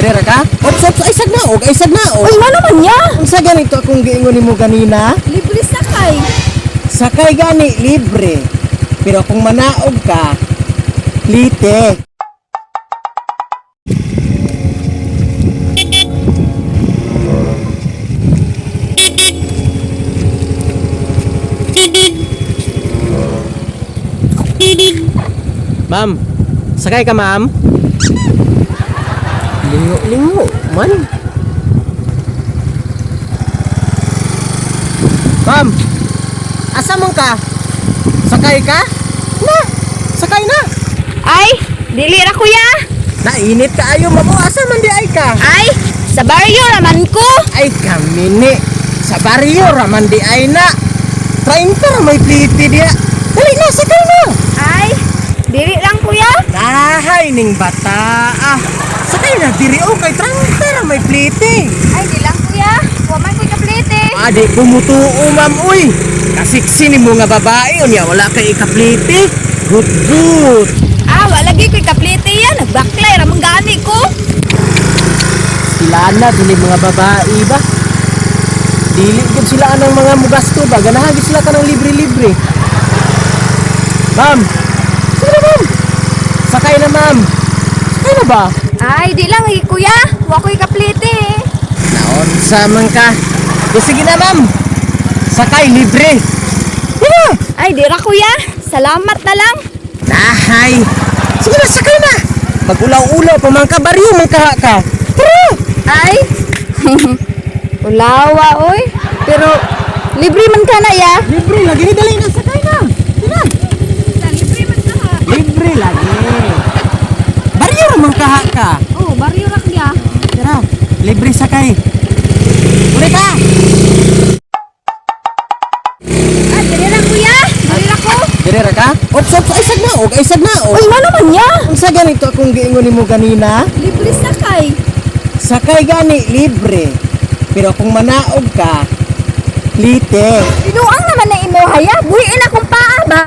Dire ra ka? Ops, ay sagnaog, ay sagnaog. Uy, ano man niya? Unsa ganito akong giingon nimo kanina? Libre sakay. Sakay gani libre. Pero kung manaog ka, lite. Ma'am, sakay ka ma'am? Lingo-lingo man. Ma'am, asa mo ka? Sakay ka? Na, sakay na. Ay, dili ra kuya. Nainit ka ayo ma'am. Asa man di ay ka? Ay, sa baryo naman ko. Ay kami ni. Sa baryo raman di ay na. 30 ra may pliti dia. Dali na, sakay na. Ay, dili lang kuya. Dahay ning bata. Sakay na diri o kay 30 ra may pliti. Ay, di lang kuya. Waman ko kaplete. Adi bumutuo ma'am uy. Kasiksi ni mo nga babae unya wala kay ikapliti. Good. Ah, wala lagi ko kaplete yan. Nagbaklay ra gani ko. Sila na dili mga babae ba? Dili gud sila anang mga mugasto ba? Ganahan gid sila kanang libre-libre. Ma'am. Sige ma'am. Sakay na ma'am. Sakay na ba? Ay, di lang kuya. Wa ko kaplete. Naunsa man ka? Sige na ma'am. Sakay libre. Yeah. Ay, di ra kuya. Salamat na lang. Nahay. Sige na, sakay na. Pag-ulaw-ulaw pa man ka, baryo man ka. Tara. Ay. Ulawa oy. Pero libre man ka na ya. Libre lagi. Dali na, sakay na. Tara. Libre man ka ha. Libre lagi. Baryo man ka. Oh, baryo ra kuya. Tara, libre sakay. Uli ka. Ah, dili ra kuya. Dili ra ko. Dire ra ka? Ops, ay sagnaog, ay sagnaog. Uy, ano man niya? Unsa ganito akong giingon nimo kanina? Libre sakay. Sakay gani libre. Pero kung manaog ka, lite. Tinuang naman na imo haya. Buhiin akong paa ba?